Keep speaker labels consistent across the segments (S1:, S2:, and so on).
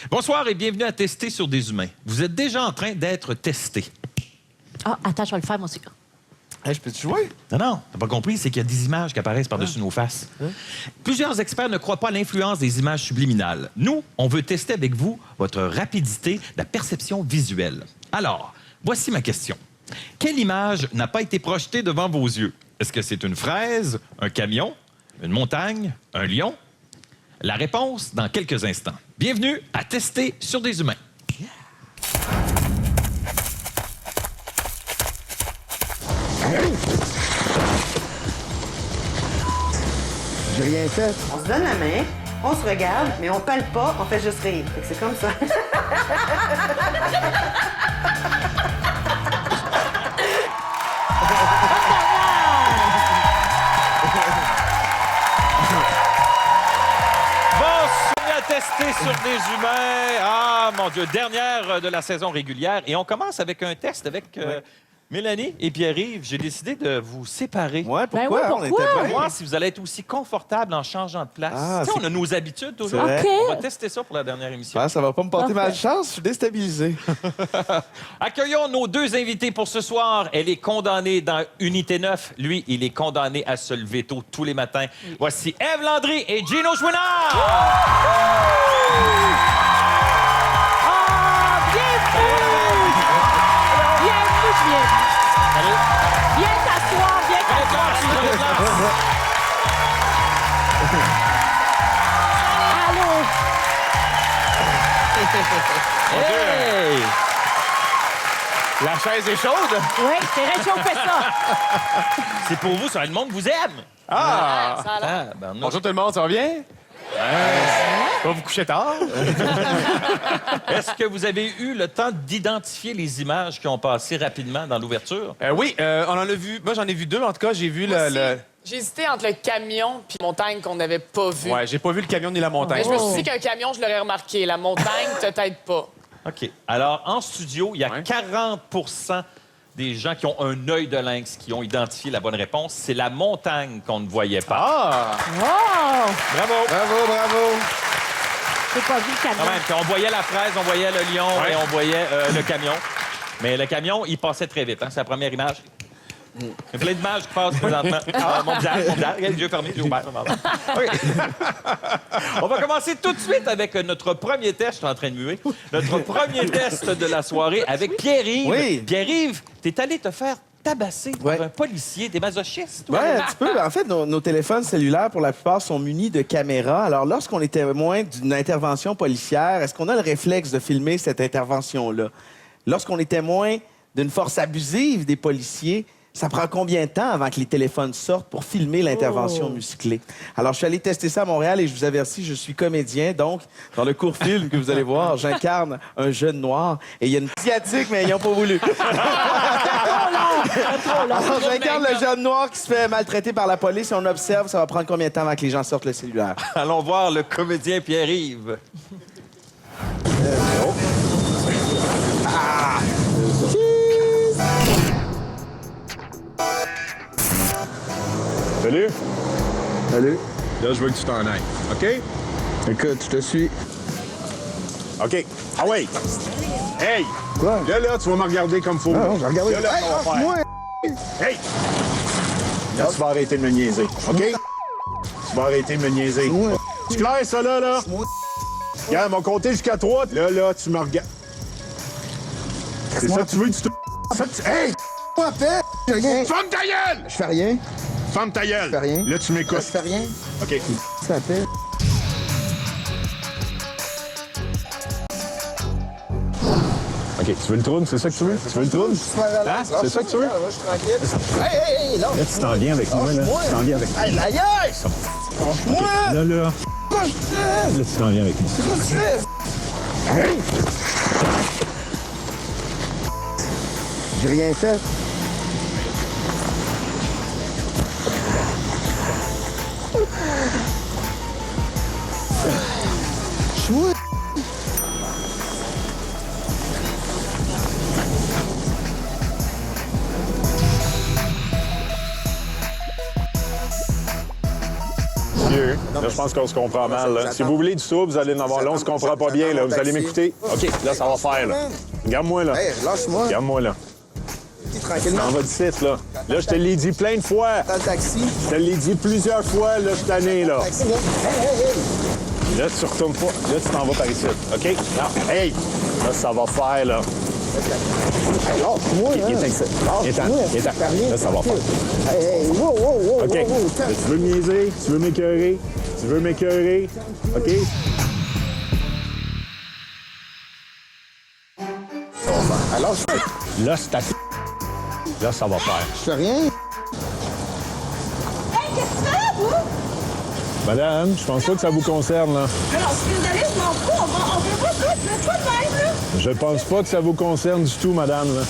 S1: Bonsoir et bienvenue à Tester sur des humains. Vous êtes déjà en train d'être testé.
S2: Ah, attends, je vais le faire, moi aussi.
S3: Hey, je peux-tu jouer?
S1: Non, t'as pas compris, c'est qu'il y a des images qui apparaissent par-dessus nos faces. Plusieurs experts ne croient pas à l'influence des images subliminales. Nous, on veut tester avec vous votre rapidité de la perception visuelle. Alors, voici ma question. Quelle image n'a pas été projetée devant vos yeux? Est-ce que c'est une fraise, un camion, une montagne, un lion? La réponse dans quelques instants. Bienvenue à Tester sur des humains.
S4: J'ai rien fait.
S5: On se donne la main, on se regarde, mais on colle pas, on fait juste rire. Fait que c'est comme ça.
S1: Tester sur des humains. Ah, mon Dieu, dernière de la saison régulière. Et on commence avec un test avec Mélanie et Pierre-Yves. J'ai décidé de vous séparer.
S3: Ouais, pourquoi?
S2: Ben oui,
S3: On
S2: pourquoi?
S3: était
S1: Pour
S3: bien.
S1: voir si vous allez être aussi confortable en changeant de place.
S3: Ah,
S1: Tu sais,
S3: c'est-
S1: on a nos habitudes toujours.
S3: C'est vrai.
S2: OK.
S1: On va tester ça pour la dernière émission.
S3: Ah, ça va pas me porter
S2: Parfait.
S3: malchance, je suis déstabilisé.
S1: Accueillons nos deux invités pour ce soir. Elle est condamnée dans Unité 9. Lui, il est condamné à se lever tôt tous les matins. Voici Ève Landry et Gino Chouinard.
S2: Viens t'asseoir, viens t'asseoir. Allô?
S1: Hey!
S3: La chaise est chaude?
S2: Oui, c'est réchauffé ça.
S1: C'est pour vous, ça, le monde vous aime.
S3: Ah!
S1: Ah, ben, nous-
S3: Bonjour tout le monde, ça va bien? Va vous coucher tard?
S1: Est-ce que vous avez eu le temps d'identifier les images qui ont passé rapidement dans l'ouverture?
S6: Oui, on en a vu. Moi, j'en ai vu deux. En tout cas, j'ai vu le.
S7: J'ai hésité entre le camion puis montagne qu'on n'avait pas vu.
S6: Ouais, j'ai pas vu le camion ni la montagne.
S7: Mais je me suis dit qu'un camion, je l'aurais remarqué. La montagne, peut-être pas.
S1: OK. Alors, en studio, il y a
S6: Ouais.
S1: 40 des gens qui ont un œil de lynx qui ont identifié la bonne réponse. C'est la montagne qu'on ne voyait pas.
S6: Ah!
S2: Oh!
S1: Bravo!
S3: Bravo, bravo!
S2: J'ai pas vu le
S1: Quand
S2: camion.
S1: même, puis on voyait la fraise, on voyait le lion
S6: Ouais.
S1: et on voyait le camion. Mais le camion, il passait très vite. Hein? C'est la première image. Il y a plein d'images qui passent présentement. Ah, mon visage. Regarde, les yeux fermés, les yeux ouverts. OK. On va commencer tout de suite avec notre premier test. Je suis en train de muer. Notre premier test de la soirée avec Pierre-Yves.
S3: Oui.
S1: Pierre-Yves, t'es allé te faire tabasser
S3: Ouais.
S1: par un policier. T'es masochiste, toi?
S4: Ouais, un petit peu. En fait, nos téléphones cellulaires, pour la plupart, sont munis de caméras. Alors, lorsqu'on est témoin d'une intervention policière, est-ce qu'on a le réflexe de filmer cette intervention-là? Lorsqu'on est témoin d'une force abusive des policiers, ça prend combien de temps avant que les téléphones sortent pour filmer l'intervention musclée? Alors, je suis allé tester ça à Montréal et je vous avertis, je suis comédien. Donc, dans le court film que vous allez voir, j'incarne un jeune noir et il y a une sciatique, mais ils n'ont pas voulu. Alors, j'incarne le jeune noir qui se fait maltraiter par la police et on observe, ça va prendre combien de temps avant que les gens sortent le cellulaire?
S1: Allons voir le comédien Pierre-Yves.
S8: Salut.
S4: Salut.
S8: Là, je veux que tu t'en ailles. OK?
S4: Écoute, je te suis.
S8: OK. Ah ouais. Hey!
S4: Quoi?
S8: Là, tu vas me regarder comme faut.
S4: Ah non, je vais regarder.
S8: Là,
S4: Hey,
S8: on va faire.
S4: moi!
S8: Hey! Là, tu vas arrêter de me niaiser. OK? Tu vas arrêter de me niaiser.
S4: Moi.
S8: C'est clair, ça, là?
S4: Moi.
S8: Regarde, mon compter jusqu'à 3. Là, tu me regardes. C'est ça que tu veux? Hey!
S4: Moi, fais! Je fais rien.
S8: Ferme ta gueule!
S4: Je fais rien.
S8: Ferme ta gueule!
S4: Je fais rien.
S8: Là, tu
S4: Je
S8: m'écoutes.
S4: fais rien.
S8: OK.
S4: Ça fait.
S8: OK, tu veux le trône? C'est ça que tu veux? Tu veux le trône? Hein? C'est ça que tu veux?
S4: Je suis tranquille. Hey, non.
S8: Là, tu t'en viens avec moi, là. Tu t'en viens avec moi.
S4: Hey, la gueule! Moi!
S8: Là. Là, tu t'en viens avec moi.
S4: Qu'est-ce que tu fais? Hey! J'ai rien fait. Chouette!
S8: Dieu.
S4: Non,
S8: Là, je pense qu'on se comprend mal. Là. Si vous voulez du soupe, vous allez en avoir. Là, on se comprend pas bien. Là. Vous allez m'écouter? OK, là, ça va faire. Là. Regarde-moi, là.
S4: Hey, lâche-moi.
S8: Regarde-moi, là.
S4: Tranquillement.
S8: On va d'ici, là. Là, je te l'ai dit plein de fois.
S4: Dans le taxi.
S8: Je te l'ai dit plusieurs fois, là, cette année, là.
S4: Taxi, là.
S8: Là, tu retournes pas. Là, tu t'en vas par ici. OK? Non. Hey! Là, ça va faire, là.
S4: Lâche-moi,
S8: Il est excellent. Il est temps. Là, ça va faire.
S4: Hey, wow.
S8: OK. Là, tu veux me niaiser? Tu veux m'écœurer? Tu veux m'écœurer? OK?
S4: Alors,
S8: Là, c'est ta... Là, ça va faire.
S4: je fais rien.
S8: Madame, je pense pas que ça vous concerne, là.
S9: Alors, je suis désolée, je m'en fous. On peut pas tout. Je pas de même, là.
S8: Je pense pas que ça vous concerne du tout, madame, là.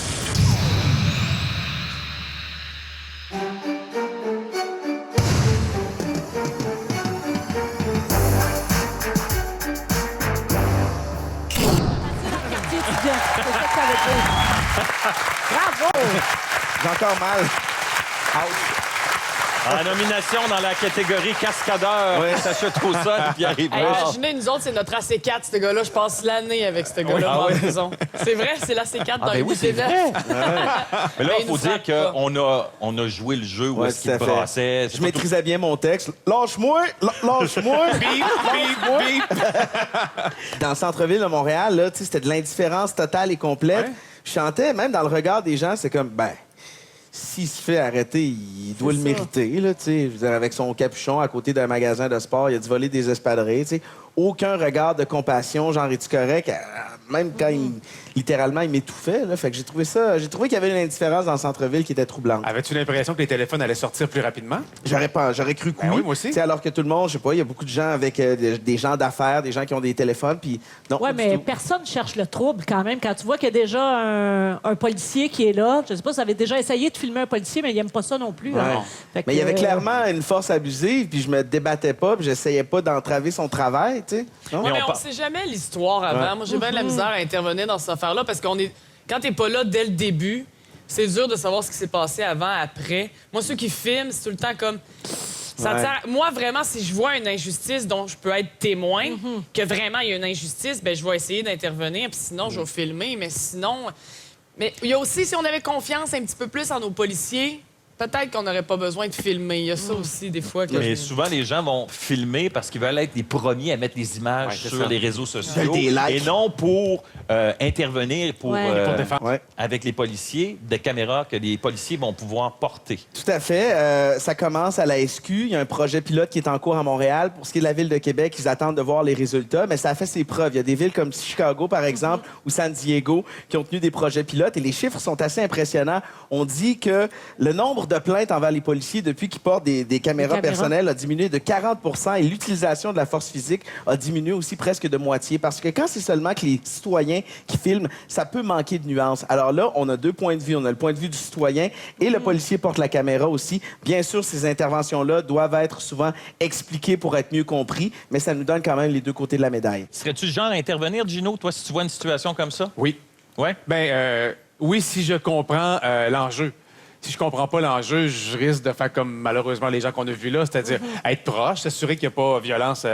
S2: Quartier étudiant. C'est ça que ça veut dire. Bravo!
S4: J'ai encore mal.
S1: En nomination dans la catégorie cascadeur, Sacha Trossard et Pierre
S7: Hey,
S1: Hébert.
S7: imaginez, nous autres, c'est notre AC4, ce gars-là. Je passe l'année avec ce gars-là en prison. C'est vrai, c'est l'AC4 dans
S1: ben
S7: le
S1: oui, c'est
S7: UTV.
S1: vrai. Mais là,
S7: Ben,
S1: il
S7: il
S1: faut
S7: nous
S1: dire
S7: frappe pas.
S1: qu'on a joué le jeu où
S4: Ouais,
S1: est-ce qu'il
S4: tout à fait.
S1: brassait.
S4: Je maîtrisais bien mon texte. Lâche-moi! Lâche-moi! Dans le centre-ville de Montréal, là, tu sais, c'était de l'indifférence totale et complète. Je chantais, même dans le regard des gens, c'est comme, ben, s'il se fait arrêter, il doit le mériter, là, tu sais. Je veux dire, avec son capuchon à côté d'un magasin de sport, il a dû voler des espadrilles, tu sais. Aucun regard de compassion, genre, es-tu correct? Même quand littéralement, il m'étouffait, là. Fait que j'ai trouvé qu'il y avait une indifférence dans le centre-ville qui était troublante.
S6: Avais-tu l'impression que les téléphones allaient sortir plus rapidement?
S4: J'aurais cru que
S6: Ben
S4: oui.
S6: oui, moi aussi.
S4: Tu sais, alors que tout le monde, je sais pas, il y a beaucoup de gens avec des gens d'affaires, des gens qui ont des téléphones, puis non.
S2: Oui,
S4: pas du
S2: mais
S4: tout.
S2: personne cherche le trouble quand même. Quand tu vois qu'il y a déjà un policier qui est là, je sais pas si vous avez déjà essayé de filmer un policier, mais il aime pas ça non plus. hein. Fait que,
S4: Mais il y avait clairement une force abusive, puis je me débattais pas, puis j'essayais pas d'entraver son travail, tu sais. Non?
S7: Ouais, mais on sait jamais l'histoire avant. Moi, j'ai bien de la misère à intervenir dans cette affaire-là parce qu'on est. Quand t'es pas là dès le début, c'est dur de savoir ce qui s'est passé avant, après. Moi, ceux qui filment, c'est tout le temps comme. Ça
S4: Ouais.
S7: moi, vraiment, si je vois une injustice dont je peux être témoin, que vraiment il y a une injustice, ben je vais essayer d'intervenir, puis sinon, je vais filmer. Mais sinon. Mais il y a aussi, si on avait confiance un petit peu plus en nos policiers, peut-être qu'on n'aurait pas besoin de filmer. Il y a ça aussi, des fois. Que
S1: Mais souvent, les gens vont filmer parce qu'ils veulent être les premiers à mettre des images
S6: c'est
S1: sur
S6: ça.
S1: les réseaux sociaux.
S4: Des likes.
S1: Et non pour intervenir pour
S6: défendre.
S4: Ouais.
S1: avec les policiers, des caméras que les policiers vont pouvoir porter.
S4: Tout à fait. Ça commence à la SQ. Il y a un projet pilote qui est en cours à Montréal. Pour ce qui est de la ville de Québec, ils attendent de voir les résultats, mais ça a fait ses preuves. Il y a des villes comme Chicago, par exemple, ou San Diego, qui ont tenu des projets pilotes, et les chiffres sont assez impressionnants. On dit que le nombre de plaintes envers les policiers depuis qu'ils portent des caméras personnelles a diminué de 40 et l'utilisation de la force physique a diminué aussi presque de moitié. Parce que quand c'est seulement que les citoyens qui filment, ça peut manquer de nuances. Alors là, on a deux points de vue. On a le point de vue du citoyen et le policier porte la caméra aussi. Bien sûr, ces interventions-là doivent être souvent expliquées pour être mieux compris, mais ça nous donne quand même les deux côtés de la médaille.
S1: Serais-tu le genre à intervenir, Gino, toi, si tu vois une situation comme ça?
S6: Oui.
S1: Ouais?
S6: Ben, oui, si je comprends l'enjeu. Si je comprends pas l'enjeu, je risque de faire comme malheureusement les gens qu'on a vus là, c'est-à-dire être proche, s'assurer qu'il n'y a pas violence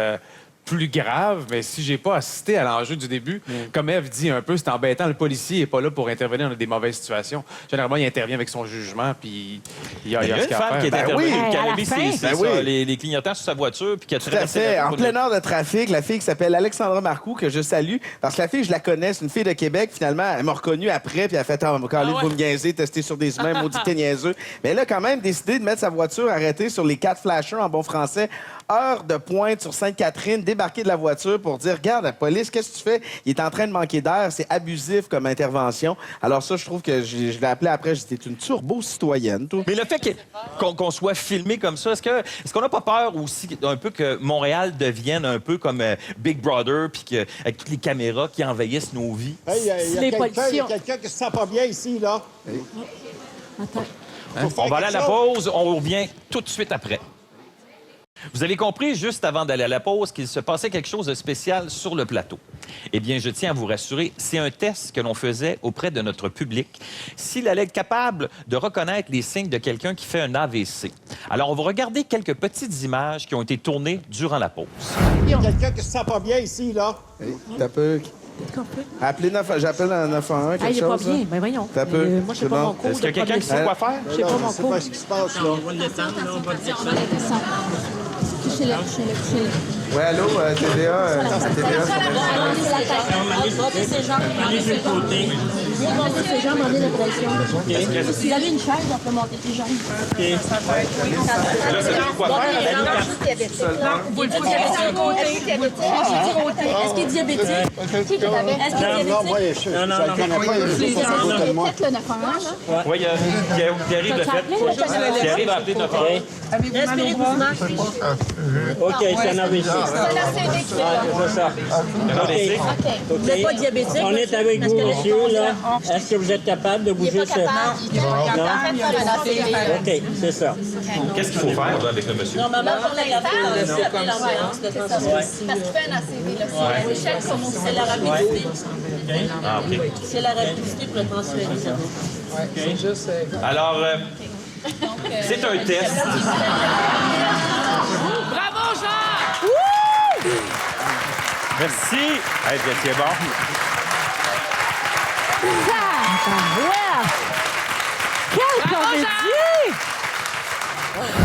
S6: plus grave, mais si j'ai pas assisté à l'enjeu du début, comme Ève dit un peu, c'est embêtant, le policier est pas là pour intervenir dans des mauvaises situations. Généralement, il intervient avec son jugement, puis il y a
S1: Il y a
S6: ce
S1: une
S6: qu'il a à
S1: femme qui est
S6: faire.
S1: intervenue,
S2: oui.
S1: qui a
S2: À la
S1: mis
S2: fin.
S1: c'est
S4: Ben
S1: ça,
S4: oui.
S1: les clignotants sur sa voiture, puis qui a
S4: Tout à
S1: traversé
S4: fait.
S1: la
S4: En
S1: route.
S4: pleine heure de trafic, la fille qui s'appelle Alexandra Marcoux, que je salue, parce que la fille, je la connais, c'est une fille de Québec. Finalement, elle m'a reconnue après, puis elle a fait « Ah, quand vous me niaisez, tester sur des humains, maudit t'es niaiseux. » Mais elle a quand même décidé de mettre sa voiture arrêtée sur les 4 flashers en bon français. Heure de pointe sur Sainte-Catherine, débarquer de la voiture pour dire « Regarde, la police, qu'est-ce que tu fais? Il est en train de manquer d'air. » C'est abusif comme intervention. Alors ça, je trouve que je l'ai appelé après, j'étais une turbo-citoyenne, toi.
S1: Mais le fait qu'on soit filmé comme ça, est-ce qu'on n'a pas peur aussi un peu que Montréal devienne un peu comme Big Brother, puis avec toutes les caméras qui envahissent nos vies?
S8: Hey, il
S2: Les
S8: y a
S2: policiers ont-
S8: quelqu'un qui se sent pas bien ici, là.
S2: Attends.
S1: On va aller à la pause, on revient tout de suite après. Vous avez compris, juste avant d'aller à la pause, qu'il se passait quelque chose de spécial sur le plateau. Eh bien, je tiens à vous rassurer, c'est un test que l'on faisait auprès de notre public s'il allait être capable de reconnaître les signes de quelqu'un qui fait un AVC. Alors, on va regarder quelques petites images qui ont été tournées durant la pause.
S8: Il y a quelqu'un qui se sent pas bien ici, là.
S4: T'as peu. Appelez 9... J'appelle un 911,
S2: Ah,
S4: quelque
S2: il est pas
S4: chose.
S2: bien.
S4: là.
S2: Ben voyons.
S4: T'as peu.
S2: Moi, je sais
S4: C'est
S2: pas
S4: bon.
S2: mon cours.
S1: Est-ce qu'il y a quelqu'un qui sait quoi faire?
S2: Je sais pas mon
S8: C'est
S2: cours.
S8: pas ce qui se passe, là.
S4: Ouais, allô, TVA, TVA.
S9: Vous avez une chaise, on peut monter tes jambes.
S1: Là, ça dit quoi faire?
S9: Est-ce qu'il est diabétique? Est-ce qu'il est diabétique?
S8: Non, moi, je le connais pas, il est juste à côté de moi.
S9: Peut-être le 911, là.
S1: Oui, Pierre-Yves le fait. Pierre-Yves a appelé notre oreille.
S9: Respirez doucement.
S10: OK, c'est un AVC.
S9: C'est la CD qui est là.
S10: C'est ça.
S1: Un AVC.
S9: Vous n'êtes pas diabétique?
S10: On est avec vous, monsieur, là. Est-ce que vous êtes capable de
S9: Il n'est
S10: bouger
S9: pas capable. Il est en train de faire un ACV.
S10: OK, c'est ça.
S1: Qu'est-ce qu'il faut faire là, avec le monsieur?
S9: Normalement, pour l'instant, c'est appeler l'ambulance de transmission. Parce qu'il fait un ACV, là. C'est l'échelle sur mon... C'est la rapidité.
S1: Ah, OK.
S9: C'est la rapidité pour le transférer.
S1: Alors, c'est un test.
S7: Bravo, Jean!
S1: Merci.
S3: Hey, vous étiez bon.
S2: Quelle comédie!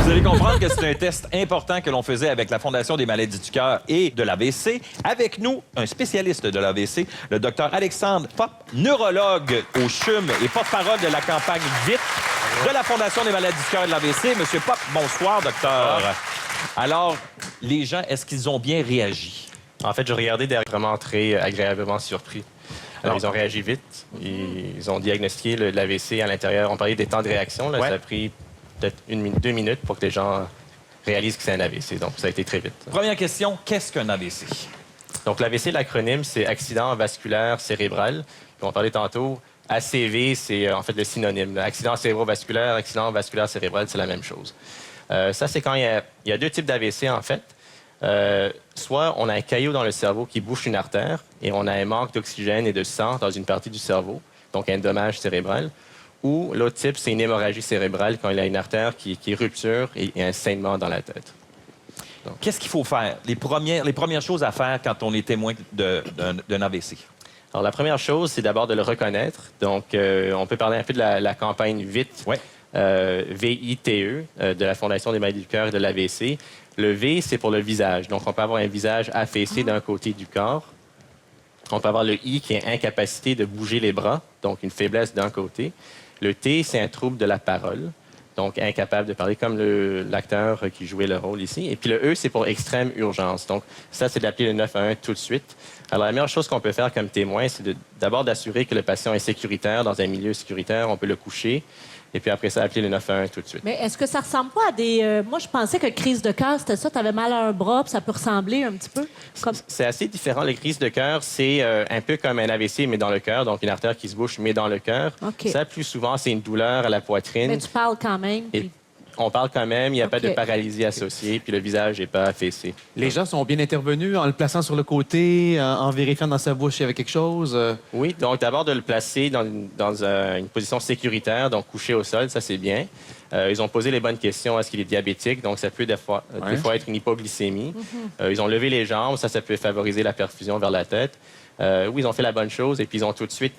S1: Vous allez comprendre que c'est un test important que l'on faisait avec la Fondation des maladies du cœur et de l'AVC. Avec nous, un spécialiste de l'AVC, le docteur Alexandre Pop, neurologue au CHUM et porte-parole de la campagne VITE de la Fondation des maladies du cœur et de l'AVC. Monsieur Pop, bonsoir, docteur. Alors, les gens, est-ce qu'ils ont bien réagi?
S11: En fait, je regardais derrière, vraiment très agréablement surpris. Alors, ils ont réagi vite. Ils ont diagnostiqué l'AVC à l'intérieur. On parlait des temps de réaction. Là,
S1: Ouais.
S11: Ça a pris peut-être 2 minutes pour que les gens réalisent que c'est un AVC. Donc, ça a été très vite.
S1: Première question, qu'est-ce qu'un AVC?
S11: Donc, l'AVC, l'acronyme, c'est accident vasculaire cérébral. Puis on parlait tantôt. ACV, c'est en fait le synonyme. Accident cérébrovasculaire, accident vasculaire cérébral, c'est la même chose. Ça, c'est quand il y a 2 types d'AVC, en fait. Soit on a un caillot dans le cerveau qui bouche une artère et on a un manque d'oxygène et de sang dans une partie du cerveau, donc un dommage cérébral. Ou l'autre type, c'est une hémorragie cérébrale quand il y a une artère qui est rupture et un saignement dans la tête.
S1: Qu'est-ce qu'il faut faire? Les premières choses à faire quand on est témoin d'un AVC?
S11: Alors, la première chose, c'est d'abord de le reconnaître. Donc, on peut parler un peu de la campagne VITE,
S1: Ouais.
S11: VITE, de la Fondation des maladies du cœur et de l'AVC. Le V, c'est pour le visage. Donc, on peut avoir un visage affaissé d'un côté du corps. On peut avoir le I, qui est incapacité de bouger les bras, donc une faiblesse d'un côté. Le T, c'est un trouble de la parole, donc incapable de parler, comme l'acteur qui jouait le rôle ici. Et puis le E, c'est pour extrême urgence. Donc, ça, c'est d'appeler le 911 tout de suite. Alors, la meilleure chose qu'on peut faire comme témoin, c'est d'abord d'assurer que le patient est sécuritaire, dans un milieu sécuritaire. On peut le coucher. Et puis après ça, appeler le 911 tout de suite.
S2: Mais est-ce que ça ressemble pas à des... moi, je pensais que crise de cœur, c'était ça. Tu avais mal à un bras, puis ça peut ressembler un petit peu. Comme...
S11: C'est assez différent. Les crises de cœur, c'est un peu comme un AVC, mais dans le cœur. Donc, une artère qui se bouche, mais dans le cœur.
S2: OK.
S11: Ça, plus souvent, c'est une douleur à la poitrine.
S2: Mais tu parles quand même.
S11: Et
S2: puis-
S11: on parle quand même, il n'y a pas de
S2: OK.
S11: paralysie associée, puis le visage n'est pas affaissé.
S6: Les gens sont bien intervenus en le plaçant sur le côté, en vérifiant dans sa bouche s'il y avait quelque chose.
S11: Oui, donc d'abord de le placer dans une position sécuritaire, donc couché au sol, ça c'est bien. Ils ont posé les bonnes questions. Est-ce qu'il est diabétique? Donc ça peut des fois être une hypoglycémie. Ils ont levé les jambes, ça peut favoriser la perfusion vers la tête. Oui, ils ont fait la bonne chose et puis ils ont tout de suite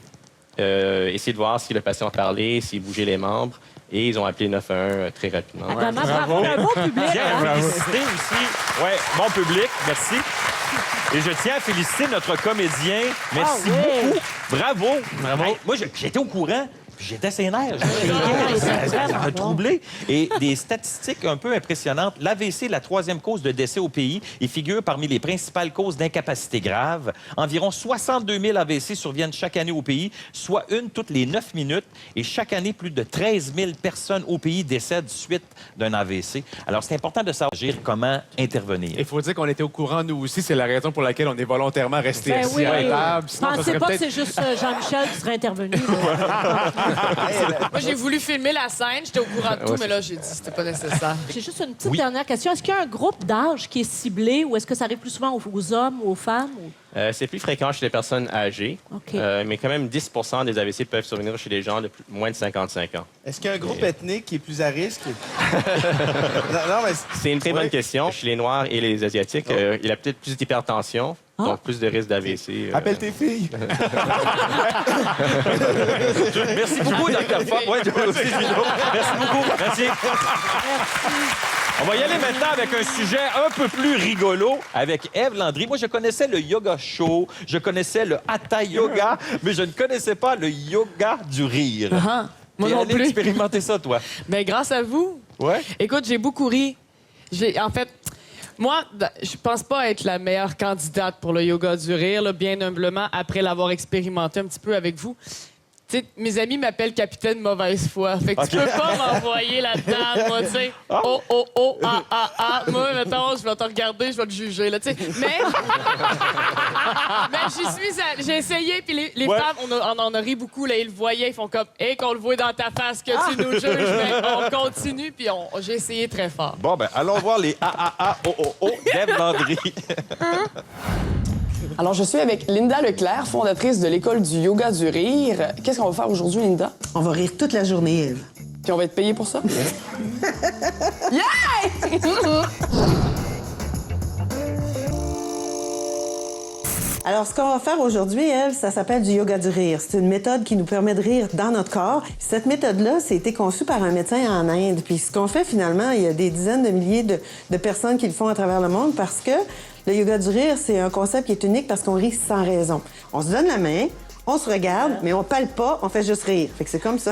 S11: essayé de voir si le patient parlait, s'il bougeait les membres. Et ils ont appelé 911 très rapidement.
S2: Ah, vraiment, bravo. Un beau public.
S1: Tiens à
S2: hein?
S1: féliciter aussi. Ouais, bon public, merci. Et je tiens à féliciter notre comédien. Merci beaucoup. Bravo.
S3: Bravo.
S1: Hey, moi, j'étais au courant. puis J'étais sénère. Ça m'a troublé. Et des statistiques un peu impressionnantes. L'AVC est la 3e cause de décès au pays. Il figure parmi les principales causes d'incapacité grave. Environ 62 000 AVC surviennent chaque année au pays, soit une toutes les 9 minutes. Et chaque année, plus de 13 000 personnes au pays décèdent suite d'un AVC. Alors, c'est important de savoir comment intervenir.
S6: Il faut dire qu'on était au courant, nous aussi. C'est la raison pour laquelle on est volontairement resté
S2: Ben
S6: assis
S2: oui.
S6: à la table. Sinon, ça
S2: Pensez
S6: serait
S2: pas que
S6: peut-être...
S2: c'est juste Jean-Michel qui serait intervenu. là.
S7: Moi, j'ai voulu filmer la scène, j'étais au courant de tout, mais là, j'ai dit que c'était pas nécessaire.
S2: J'ai juste une petite dernière question. Est-ce qu'il y a un groupe d'âge qui est ciblé ou est-ce que ça arrive plus souvent aux hommes ou aux femmes?
S11: C'est plus fréquent chez les personnes âgées,
S2: OK.
S11: mais quand même 10 des AVC peuvent survenir chez les gens de moins de 55 ans.
S4: Est-ce qu'il y a un groupe ethnique qui est plus à risque? non, mais...
S11: C'est une très bonne question. Chez les Noirs et les Asiatiques, il y a peut-être plus d'hypertension, donc plus de risque d'AVC.
S4: Appelle tes filles.
S1: Merci beaucoup, Dr. Fox. Ouais, toi aussi, Gino. Merci beaucoup. Merci. On va y aller maintenant avec un sujet un peu plus rigolo avec Ève Landry. Moi, je connaissais le yoga show, je connaissais le hatha yoga, mais je ne connaissais pas le yoga du rire.
S7: Moi
S1: T'es
S7: non
S1: allé
S7: plus.
S1: expérimenter ça, toi.
S7: Mais grâce à vous,
S1: Ouais?
S7: écoute, j'ai beaucoup ri. En fait, moi, je pense pas être la meilleure candidate pour le yoga du rire, là, bien humblement, après l'avoir expérimenté un petit peu avec vous. Tu sais, mes amis m'appellent capitaine mauvaise foi. Fait que tu peux pas m'envoyer là-dedans, moi, tu sais. Oh, oh, oh, ah, ah, ah. Moi, mettons, je vais te regarder, je vais te juger, là, tu sais. Mais j'ai essayé, puis les femmes, on en a ri beaucoup, là, ils le voyaient, ils font comme, hey, qu'on le voit dans ta face que tu nous juges, mais on continue, puis j'ai essayé très fort.
S1: Bon, ben, allons voir les A-A-A-O-O-O d'Ève Landry.
S12: Alors, je suis avec Linda Leclerc, fondatrice de l'École du yoga du rire. Qu'est-ce qu'on va faire aujourd'hui, Linda?
S5: On va rire toute la journée, Ève.
S12: Puis on va être payé pour ça? Yeah!
S5: Alors, ce qu'on va faire aujourd'hui, Ève, ça s'appelle du yoga du rire. C'est une méthode qui nous permet de rire dans notre corps. Cette méthode-là, c'est été conçue par un médecin en Inde. Puis ce qu'on fait finalement, il y a des dizaines de milliers de personnes qui le font à travers le monde parce que le yoga du rire, c'est un concept qui est unique parce qu'on rit sans raison. On se donne la main, on se regarde, mais on parle pas, on fait juste rire. Fait que c'est comme ça.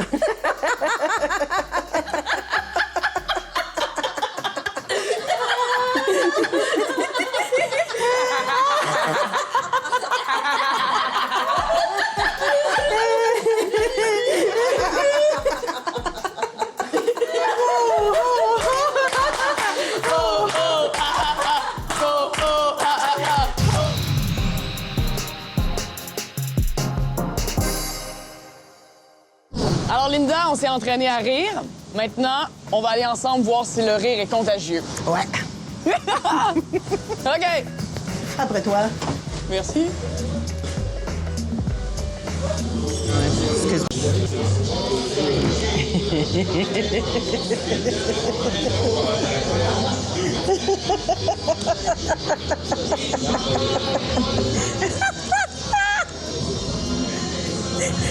S12: Alors, Linda, on s'est entraîné à rire. Maintenant, on va aller ensemble voir si le rire est contagieux.
S5: Ouais.
S12: OK.
S5: Après toi.
S12: Merci.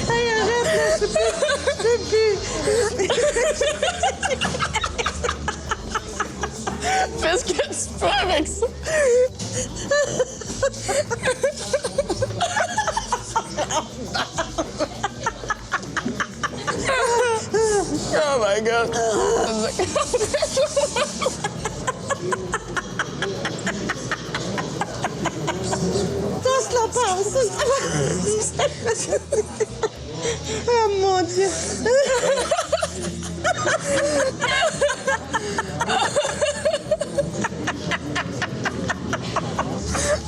S5: Hey, arrête, là, c'est plus.
S12: Fais ce que tu peux avec ça. Oh my God.
S5: Tous la passe. Oh mon Dieu.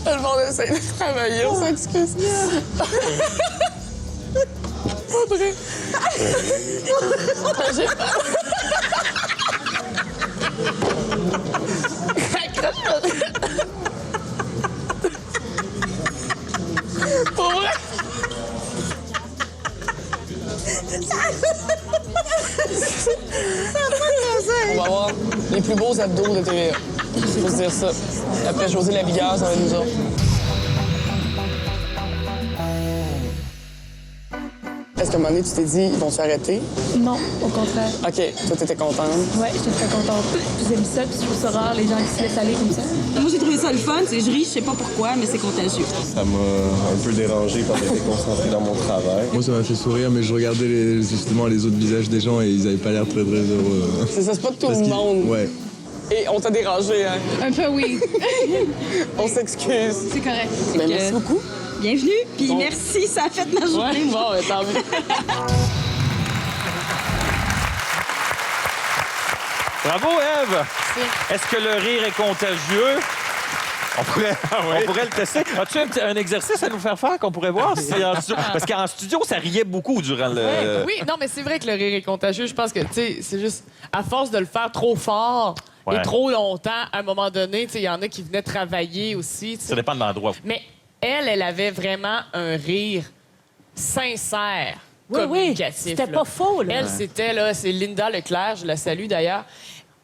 S12: Le monde essaie de travailler, on s'excuse. Audrey. J'ai peur. Pour vrai? On va avoir les plus beaux abdos de TVA. Faut se dire ça. Après José Lavigueur, ça va être nous autres. Est-ce qu'à un moment donné, tu t'es dit, ils vont s'arrêter?
S9: Non, au contraire.
S12: OK, toi, t'étais contente.
S9: Ouais, j'étais très contente. Puis j'aime ça, puis je trouve ça rare, les gens qui se laissent aller comme ça.
S13: Moi, j'ai trouvé ça le fun. Je ris, je sais pas pourquoi, mais c'est contagieux.
S14: Ça m'a un peu dérangé quand j'étais concentré dans mon travail. Moi, ça m'a fait sourire, mais je regardais justement les autres visages des gens et ils avaient pas l'air très heureux.
S12: C'est ça, c'est pas tout le monde.
S14: Ouais.
S12: Et on t'a dérangé, hein?
S9: Un peu, oui.
S12: On s'excuse.
S9: C'est correct.
S12: Mais merci beaucoup.
S13: Bienvenue, puis
S12: Bon.
S13: merci, ça a fait ma journée.
S12: Ouais, bon, tant mieux.
S1: Bravo, Ève! Est-ce que le rire est contagieux? On pourrait le tester. As-tu un exercice à nous faire qu'on pourrait voir? Parce qu'en studio, ça riait beaucoup durant le...
S7: Oui, non, mais c'est vrai que le rire est contagieux. Je pense que, tu sais, c'est juste... À force de le faire trop fort et trop longtemps, à un moment donné, tu sais, il y en a qui venaient travailler aussi. T'sais.
S1: Ça dépend de l'endroit.
S7: Mais elle avait vraiment un rire sincère, communicatif.
S2: C'était pas faux, là.
S7: Elle, c'était, là, c'est Linda Leclerc, je la salue d'ailleurs.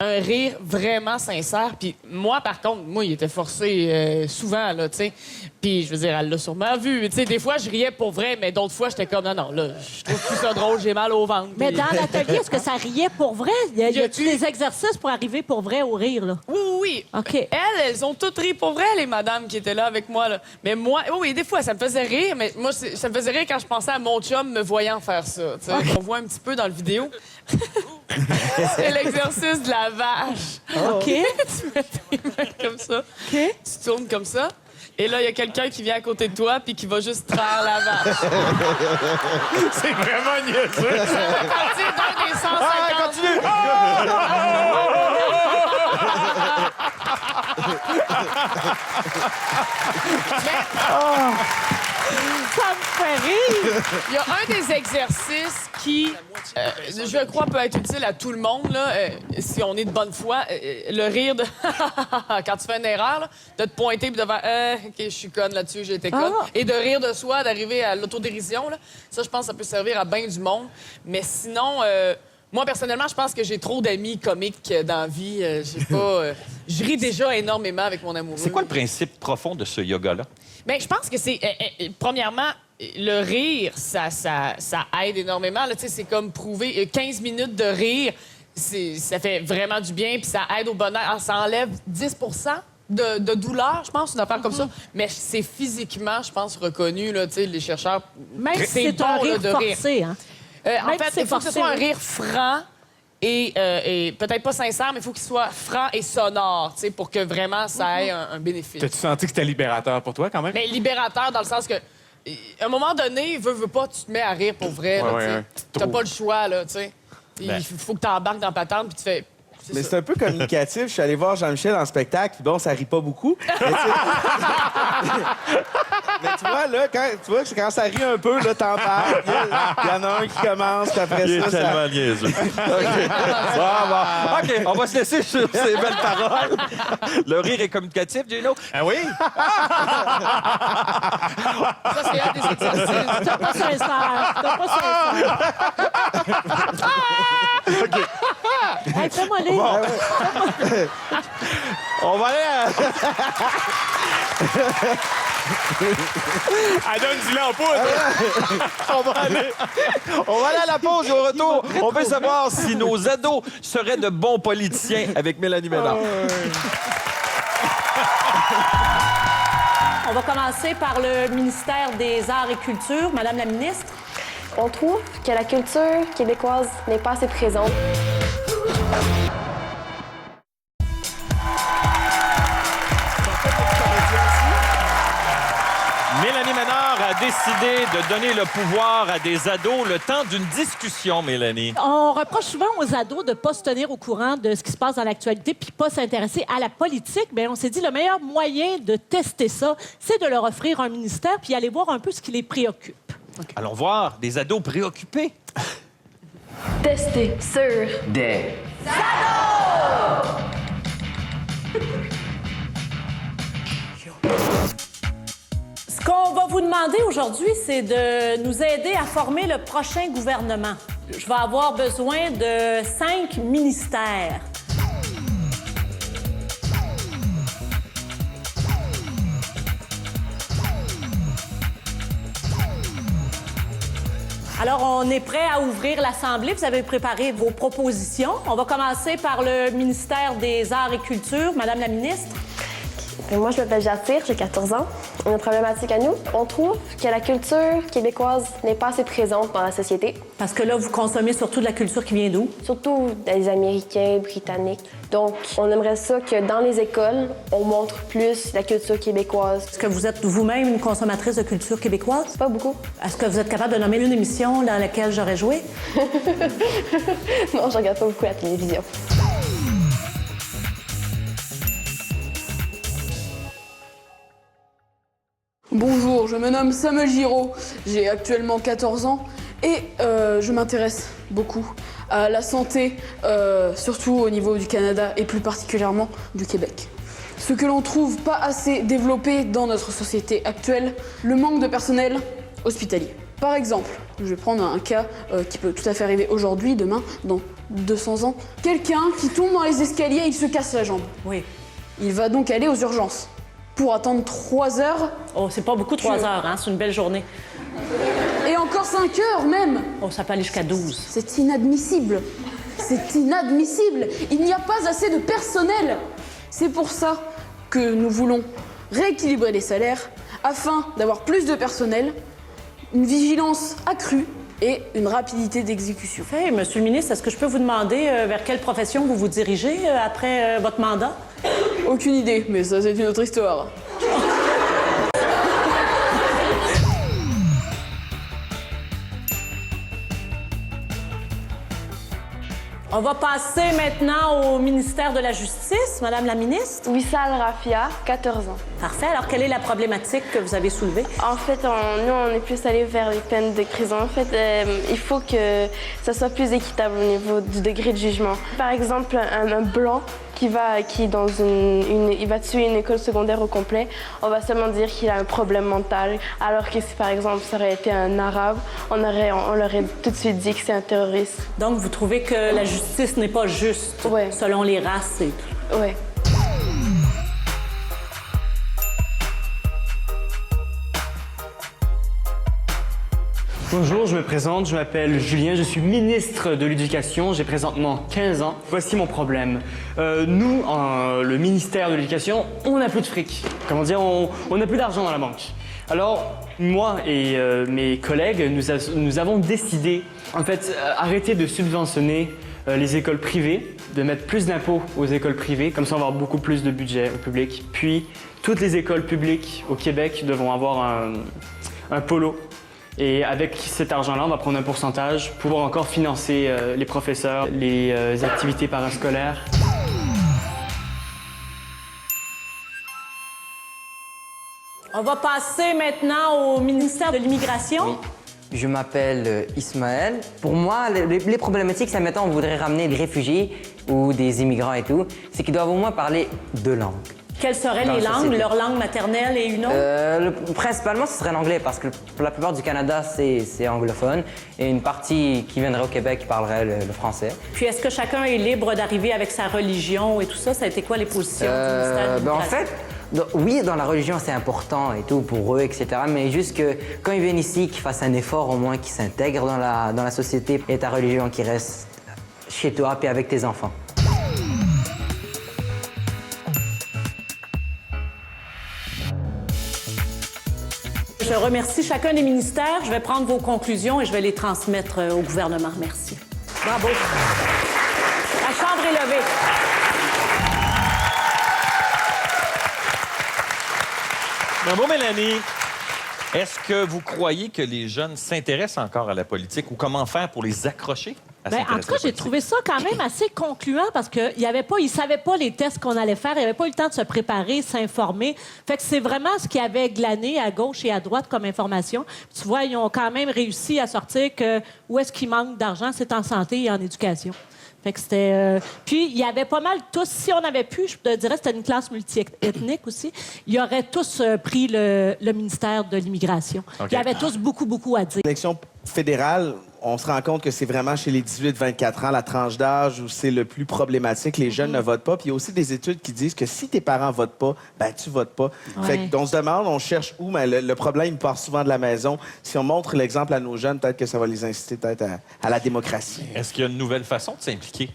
S7: Un rire vraiment sincère. Puis moi, par contre, il était forcé souvent, là, tu sais. Puis, je veux dire, elle l'a sûrement vu. Tu sais, des fois, je riais pour vrai, mais d'autres fois, j'étais comme, non, là, je trouve plus ça drôle, j'ai mal au ventre.
S2: Mais dans l'atelier, est-ce que ça riait pour vrai? Y a-tu des exercices pour arriver pour vrai au rire, là?
S7: Oui.
S2: OK.
S7: Elles ont toutes ri pour vrai, les madames qui étaient là avec moi, là. Mais moi, oui, des fois, ça me faisait rire, mais moi, ça me faisait rire quand je pensais à mon chum me voyant faire ça, tu sais. Okay. On voit un petit peu dans la vidéo. C'est l'exercice de la vache.
S2: OK.
S7: Tu mets tes mains comme ça.
S2: OK.
S7: Tu tournes comme ça. Et là, il y a quelqu'un qui vient à côté de toi puis qui va juste traire la vache.
S3: C'est vraiment niaiseux.
S7: Ça fait partie d'un des 150.
S1: Continue!
S2: Ça me fait rire!
S7: Il y a un des exercices qui, je crois, peut être utile à tout le monde, là, si on est de bonne foi. Le rire de... Quand tu fais une erreur, là, de te pointer et de faire OK, je suis conne là-dessus, j'ai été conne. Et de rire de soi, d'arriver à l'autodérision. Là. Ça, je pense que ça peut servir à bien du monde. Mais sinon... moi, personnellement, je pense que j'ai trop d'amis comiques dans la vie. Je ris déjà énormément avec mon amoureux.
S1: C'est quoi le principe profond de ce yoga-là?
S7: Bien, je pense que c'est... premièrement, le rire, ça aide énormément. Là, c'est comme prouver 15 minutes de rire, ça fait vraiment du bien, puis ça aide au bonheur. Ça enlève 10 de douleur, je pense, une affaire comme ça. Mais c'est physiquement, je pense, reconnu, là, les chercheurs...
S2: Même si c'est un rire forcé, hein?
S7: En fait, il faut que ce soit un rire franc et peut-être pas sincère, mais il faut qu'il soit franc et sonore, pour que vraiment ça ait un bénéfice.
S6: T'as-tu senti que c'était libérateur pour toi, quand même?
S7: Mais libérateur dans le sens que, à un moment donné, veux pas, tu te mets à rire pour vrai. T'as pas le choix, là, tu sais. Il faut que t'embarques dans la patente puis tu fais...
S4: Mais c'est un peu communicatif. Je suis allé voir Jean-Michel en spectacle, puis bon, ça rit pas beaucoup. Mais tu vois, là, quand ça rit un peu, là, t'en parles. Il y en a un qui commence, puis après
S1: Il
S4: ça...
S1: est tellement niaiseux. OK, on va se laisser sur ces belles paroles. Le rire est communicatif, Gino?
S3: Ah oui?
S7: Ça, c'est un des exercices.
S2: T'as pas sincère.
S1: OK.
S2: Hey, fais-moi lire.
S1: On va aller à...
S3: Elle donne du lait en poudre.
S1: On va aller à la pause et au retour, on veut savoir si nos ados seraient de bons politiciens avec Mélanie Ménard.
S2: On va commencer par le ministère des Arts et Culture. Madame la ministre.
S15: On trouve que la culture québécoise n'est pas assez présente.
S1: Mélanie Ménard a décidé de donner le pouvoir à des ados le temps d'une discussion, Mélanie.
S2: On reproche souvent aux ados de ne pas se tenir au courant de ce qui se passe dans l'actualité puis pas s'intéresser à la politique. Bien, on s'est dit le meilleur moyen de tester ça, c'est de leur offrir un ministère puis aller voir un peu ce qui les préoccupe.
S1: Okay. Allons voir des ados préoccupés.
S15: Tester sur
S16: des
S15: ados!
S2: Ce qu'on va vous demander aujourd'hui, c'est de nous aider à former le prochain gouvernement. Je vais avoir besoin de 5 ministères. Alors, on est prêt à ouvrir l'Assemblée. Vous avez préparé vos propositions. On va commencer par le ministère des Arts et Culture. Madame la ministre.
S15: Moi, je m'appelle Jatir, j'ai 14 ans. On a une problématique à nous. On trouve que la culture québécoise n'est pas assez présente dans la société.
S2: Parce que là, vous consommez surtout de la culture qui vient d'où?
S15: Surtout des Américains, Britanniques. Donc, on aimerait ça que dans les écoles, on montre plus la culture québécoise.
S2: Est-ce que vous êtes vous-même une consommatrice de culture québécoise?
S15: Pas beaucoup.
S2: Est-ce que vous êtes capable de nommer une émission dans laquelle j'aurais joué?
S15: Non, je regarde pas beaucoup la télévision.
S16: Bonjour, je me nomme Samuel Giraud, j'ai actuellement 14 ans et je m'intéresse beaucoup à la santé, surtout au niveau du Canada et plus particulièrement du Québec. Ce que l'on trouve pas assez développé dans notre société actuelle, le manque de personnel hospitalier. Par exemple, je vais prendre un cas qui peut tout à fait arriver aujourd'hui, demain, dans 200 ans. Quelqu'un qui tombe dans les escaliers et il se casse la jambe.
S2: Oui.
S16: Il va donc aller aux urgences pour attendre 3 heures.
S2: Oh, c'est pas beaucoup 3 heures, hein? C'est une belle journée.
S16: Et encore 5 heures même.
S2: Oh, ça peut aller jusqu'à 12.
S16: C'est inadmissible. C'est inadmissible. Il n'y a pas assez de personnel. C'est pour ça que nous voulons rééquilibrer les salaires afin d'avoir plus de personnel, une vigilance accrue et une rapidité d'exécution.
S2: Hey, monsieur le ministre, est-ce que je peux vous demander vers quelle profession vous vous dirigez après votre mandat?
S16: Aucune idée, mais ça, c'est une autre histoire.
S2: On va passer maintenant au ministère de la Justice, Madame la ministre.
S15: Wissal Rafia, 14 ans.
S2: Parfait. Alors, quelle est la problématique que vous avez soulevée?
S15: En fait, nous, on est plus allé vers les peines de prison. En fait, il faut que ça soit plus équitable au niveau du degré de jugement. Par exemple, un blanc il va tuer une école secondaire au complet, on va seulement dire qu'il a un problème mental. Alors que si, par exemple, ça aurait été un arabe, on l'aurait tout de suite dit que c'est un terroriste.
S2: Donc, vous trouvez que la justice n'est pas juste selon les races et tout?
S15: Oui.
S17: Bonjour, je me présente, je m'appelle Julien, je suis ministre de l'Éducation, j'ai présentement 15 ans. Voici mon problème. Nous, le ministère de l'Éducation, on n'a plus de fric. Comment dire, on n'a plus d'argent dans la banque. Alors, moi et mes collègues, nous avons décidé, en fait, arrêter de subventionner les écoles privées, de mettre plus d'impôts aux écoles privées, comme ça on va avoir beaucoup plus de budget au public. Puis, toutes les écoles publiques au Québec devront avoir un polo. Et avec cet argent-là, on va prendre un pourcentage pour pouvoir encore financer les professeurs, les activités parascolaires.
S2: On va passer maintenant au ministère de l'Immigration.
S18: Oui. Je m'appelle Ismaël. Pour moi, les problématiques, c'est mettons on voudrait ramener des réfugiés ou des immigrants et tout, c'est qu'ils doivent au moins parler deux langues.
S2: Quelles seraient les langues, leur langue maternelle et une autre?
S18: Principalement, ce serait l'anglais, parce que pour la plupart du Canada, c'est anglophone. Et une partie qui viendrait au Québec qui parlerait le français.
S2: Puis est-ce que chacun est libre d'arriver avec sa religion et tout ça? Ça a été quoi les positions du ministère de
S18: en fait, oui, dans la religion, c'est important et tout pour eux, etc. Mais juste que quand ils viennent ici, qu'ils fassent un effort au moins, qu'ils s'intègrent dans la société et ta religion qui reste chez toi puis avec tes enfants.
S2: Je remercie chacun des ministères. Je vais prendre vos conclusions et je vais les transmettre au gouvernement. Merci. Bravo. La Chambre est levée.
S1: Bravo, Mélanie. Est-ce que vous croyez que les jeunes s'intéressent encore à la politique ou comment faire pour les accrocher à s'intéresser
S2: en tout cas, j'ai trouvé ça quand même assez concluant parce qu'ils ne savaient pas les tests qu'on allait faire. Ils n'avaient pas eu le temps de se préparer, s'informer. Fait que c'est vraiment ce qu'ils avaient glané à gauche et à droite comme information. Tu vois, ils ont quand même réussi à sortir que où est-ce qu'il manque d'argent, c'est en santé et en éducation. Fait que c'était... Puis, il y avait pas mal tous... Si on avait pu, je te dirais, c'était une classe multiethnique aussi, ils auraient tous pris le ministère de l'Immigration. Okay. Ils avaient tous beaucoup à dire.
S4: L'élection fédérale, on se rend compte que c'est vraiment chez les 18-24 ans, la tranche d'âge où c'est le plus problématique. Les jeunes ne votent pas. Puis il y a aussi des études qui disent que si tes parents votent pas, ben tu votes pas. Ouais. Fait qu'on se demande, on cherche où, mais le problème, il part souvent de la maison. Si on montre l'exemple à nos jeunes, peut-être que ça va les inciter peut-être à la démocratie.
S1: Est-ce qu'il y a une nouvelle façon de s'impliquer,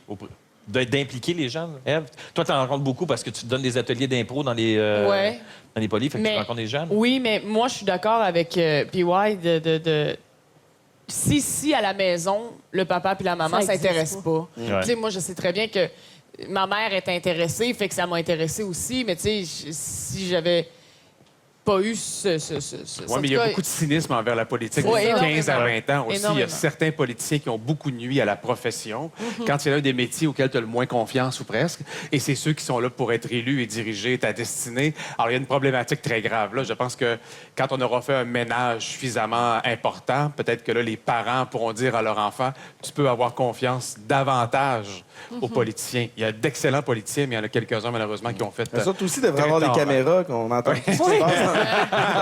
S1: d'impliquer les jeunes? Ève, toi, tu en rencontres beaucoup parce que tu donnes des ateliers d'impro dans les polis, fait que tu rencontres des jeunes.
S7: Oui, mais moi, je suis d'accord avec PY si à la maison, le papa puis la maman s'intéressent pas. Ouais. Moi, je sais très bien que ma mère est intéressée, fait que ça m'a intéressée aussi, mais si j'avais pas eu ce
S6: Oui, mais il y a beaucoup de cynisme envers la politique.
S7: Oui,
S6: Depuis 15 à 20 ans aussi, il y a
S7: Énormément.
S6: certains politiciens qui ont beaucoup nuit à la profession quand il y a des métiers auxquels tu as le moins confiance ou presque. Et c'est ceux qui sont là pour être élus et diriger ta destinée. Alors, il y a une problématique très grave. Là. Je pense que quand on aura fait un ménage suffisamment important, peut-être que là, les parents pourront dire à leur enfant, tu peux avoir confiance davantage aux politiciens. Il y a d'excellents politiciens, mais il y en a quelques-uns, malheureusement, qui ont fait...
S4: Les autres aussi devraient avoir des caméras qu'on entend ce qui se passe dans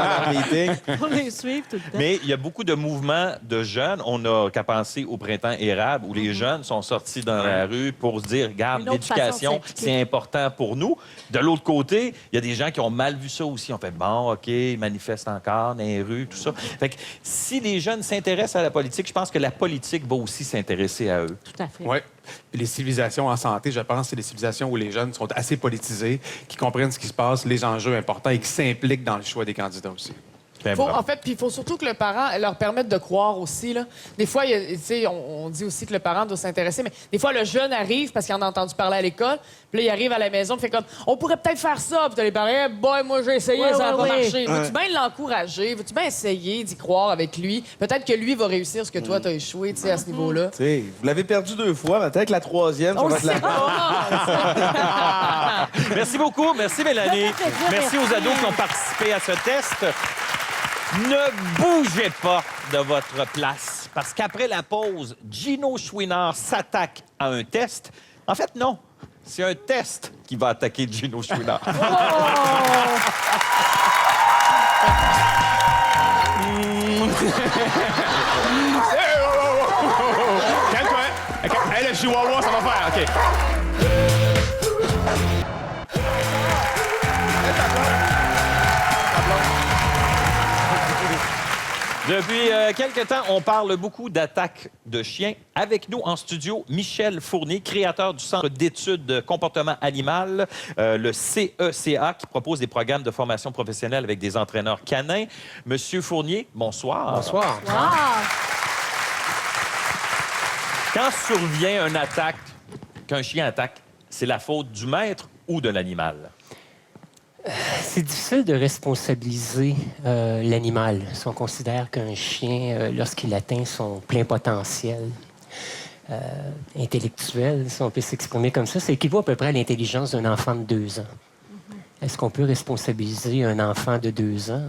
S4: leur meeting.
S2: Pour les suivre tout le temps.
S1: Mais il y a beaucoup de mouvements de jeunes. On n'a qu'à penser au printemps érable où les jeunes sont sortis dans la rue pour se dire, regarde,
S2: Une autre façon de
S1: l'éducation,
S2: s'impliquer.
S1: c'est important pour nous. De l'autre côté, il y a des gens qui ont mal vu ça aussi. On fait, bon, OK, ils manifestent encore dans les rues, tout ça. Fait que si les jeunes s'intéressent à la politique, je pense que la politique va aussi s'intéresser à eux.
S2: Tout à fait.
S6: Oui. Les civilisations en santé, je pense, c'est des civilisations où les jeunes sont assez politisés, qui comprennent ce qui se passe, les enjeux importants et qui s'impliquent dans le choix des candidats aussi.
S7: En fait, puis il faut surtout que le parent leur permette de croire aussi. Là. Des fois, tu sais, on dit aussi que le parent doit s'intéresser, mais des fois, le jeune arrive parce qu'il en a entendu parler à l'école, puis là, il arrive à la maison, puis fait comme, on pourrait peut-être faire ça, puis t'as les parents, boy, moi, j'ai essayé,
S2: Ouais,
S7: ça n'a
S2: ouais,
S7: pas
S2: ouais.
S7: marché. Veux-tu bien l'encourager? Veux-tu bien essayer d'y croire avec lui? Peut-être que lui va réussir ce que toi, t'as échoué, tu sais, à ce niveau-là.
S4: Tu sais, vous l'avez perdu 2 fois, mais peut-être que la 3e, ça
S7: On
S4: va
S7: le
S4: être la
S7: sait
S4: bonne.
S1: Merci beaucoup. Merci, Mélanie. Merci aux ados qui ont participé à ce test. Ne bougez pas de votre place, parce qu'après la pause, Gino Chouinard s'attaque à un test. En fait, non. C'est un test qui va attaquer Gino Chouinard.
S6: Calme-toi. Hey, le chihuahua, ça va faire. OK.
S1: Depuis quelque temps, on parle beaucoup d'attaques de chiens. Avec nous en studio, Michel Fournier, créateur du Centre d'études de comportement animal, le CECA, qui propose des programmes de formation professionnelle avec des entraîneurs canins. Monsieur Fournier, bonsoir.
S19: Bonsoir.
S1: Quand survient une attaque, qu'un chien attaque, c'est la faute du maître ou de l'animal?
S19: C'est difficile de responsabiliser l'animal si on considère qu'un chien, lorsqu'il atteint son plein potentiel intellectuel, si on peut s'exprimer comme ça, c'est équivaut à peu près à l'intelligence d'un enfant de 2 ans. Est-ce qu'on peut responsabiliser un enfant de 2 ans?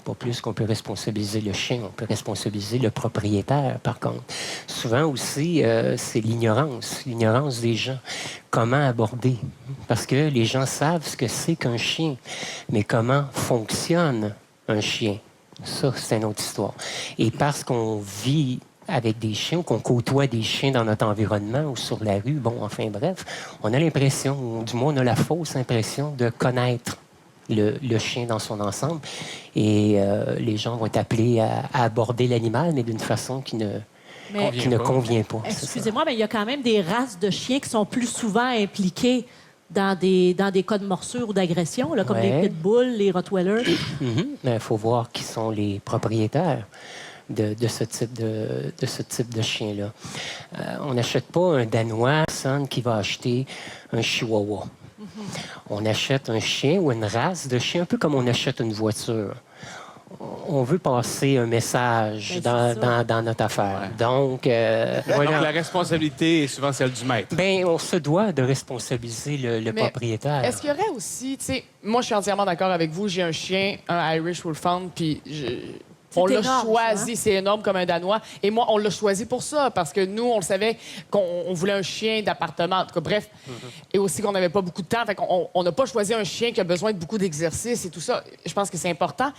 S19: Pas plus qu'on peut responsabiliser le chien, on peut responsabiliser le propriétaire, par contre. Souvent aussi, c'est l'ignorance des gens. Comment aborder? Parce que les gens savent ce que c'est qu'un chien, mais comment fonctionne un chien? Ça, c'est une autre histoire. Et parce qu'on vit avec des chiens, qu'on côtoie des chiens dans notre environnement ou sur la rue, bon, enfin bref, on a l'impression, ou du moins on a la fausse impression de connaître le chien dans son ensemble. Et les gens vont être appelés à aborder l'animal, mais d'une façon qui ne convient pas.
S2: Excusez-moi, mais il y a quand même des races de chiens qui sont plus souvent impliquées dans des cas de morsure ou d'agression, là, comme les pitbulls, les rottweilers.
S19: Mais il faut voir qui sont les propriétaires de ce type de chien-là. On n'achète pas un Danois, personne qui va acheter un Chihuahua. On achète un chien ou une race de chien, un peu comme on achète une voiture. On veut passer un message dans notre affaire. Donc,
S6: Donc, la responsabilité est souvent celle du maître.
S19: Bien, on se doit de responsabiliser le propriétaire.
S7: Est-ce qu'il y aurait aussi, tu sais, moi, je suis entièrement d'accord avec vous. J'ai un chien, un Irish Wolfhound, puis on l'a choisi, c'est énorme comme un Danois. Et moi, on l'a choisi pour ça, parce que nous, on le savait qu'on voulait un chien d'appartement. En tout cas, bref. Et aussi qu'on n'avait pas beaucoup de temps. Fait qu'on n'a pas choisi un chien qui a besoin de beaucoup d'exercice et tout ça. Je pense que c'est important.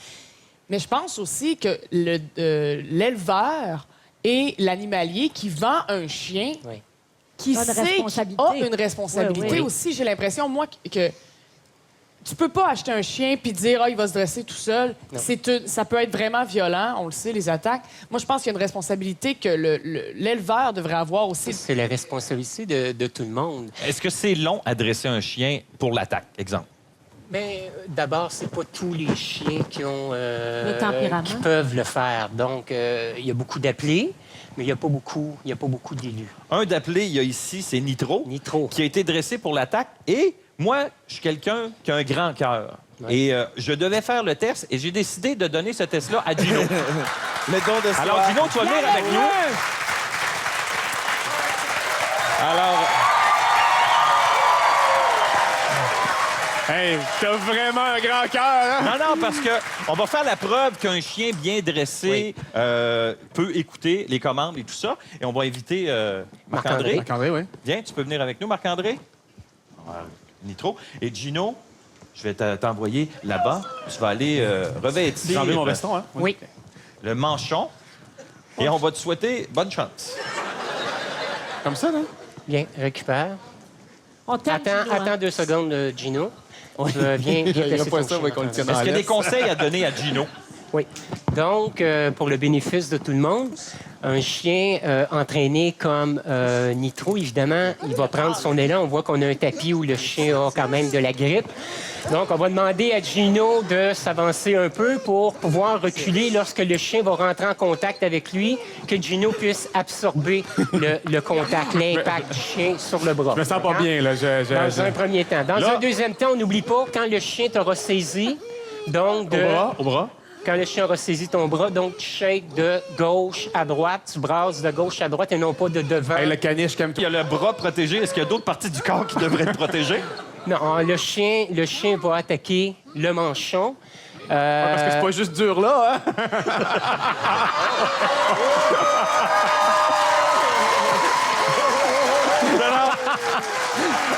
S7: Mais je pense aussi que l'éleveur et l'animalier qui vend un chien, qui sait qu'il a une responsabilité aussi, j'ai l'impression, moi, que tu peux pas acheter un chien puis dire il va se dresser tout seul. Ça peut être vraiment violent, on le sait, les attaques. Moi, je pense qu'il y a une responsabilité que l'éleveur devrait avoir aussi.
S19: C'est la responsabilité de tout le monde.
S1: Est-ce que c'est long à dresser un chien pour l'attaque, exemple?
S19: Bien, d'abord, c'est pas tous les chiens qui ont
S2: le tempérament.
S19: qui peuvent le faire. Donc, il y a beaucoup d'appelés, mais il n'y a pas beaucoup d'élus.
S1: Un d'appelé, il y a ici, c'est Nitro, qui a été dressé pour l'attaque. Et moi, je suis quelqu'un qui a un grand cœur. Et je devais faire le test et j'ai décidé de donner ce test-là à Gino.
S4: Le don de soi.
S1: Alors, Gino, tu vas venir avec nous. Alors...
S6: Hey, t'as vraiment un grand cœur, hein?
S1: Non, parce que on va faire la preuve qu'un chien bien dressé peut écouter les commandes et tout ça. Et on va inviter Marc-André.
S6: Marc-André, oui.
S1: Viens, tu peux venir avec nous, Marc-André? Nitro. Et Gino, je vais t'envoyer là-bas. Tu vas aller revêtir...
S6: J'ai enlevé mon veston, hein?
S19: Oui.
S1: Le manchon. Et on va te souhaiter bonne chance.
S6: Comme ça, là?
S19: Bien, récupère.
S2: On t'aime, Gino, hein?
S19: Attends 2 secondes, Gino. Viens
S6: Il
S19: placer
S6: va pas
S19: ton
S6: ça,
S19: chien
S6: ouais, qu'on le
S19: dans
S6: tienne
S19: ta
S1: Est-ce
S6: dans
S1: qu'il y a
S6: la
S1: des conseils à donner à Gino?
S19: Oui. Donc, pour le bénéfice de tout le monde, un chien entraîné comme Nitro, évidemment, il va prendre son élan. On voit qu'on a un tapis où le chien a quand même de la grippe. Donc, on va demander à Gino de s'avancer un peu pour pouvoir reculer lorsque le chien va rentrer en contact avec lui, que Gino puisse absorber le contact, l'impact du chien sur le bras.
S6: Je me sens pas bien, là.
S19: Dans un premier temps. Dans un deuxième temps, on n'oublie pas, quand le chien t'aura saisi, donc
S6: Au bras.
S19: Quand le chien aura saisi ton bras, donc tu shakes de gauche à droite, tu brasses de gauche à droite et non pas de devant.
S6: Hey, le caniche, comme
S1: Il y a le bras protégé. Est-ce qu'il y a d'autres parties du corps qui devraient être protégées?
S19: Non, le chien va attaquer le manchon.
S6: Parce que c'est pas juste dur, là, hein?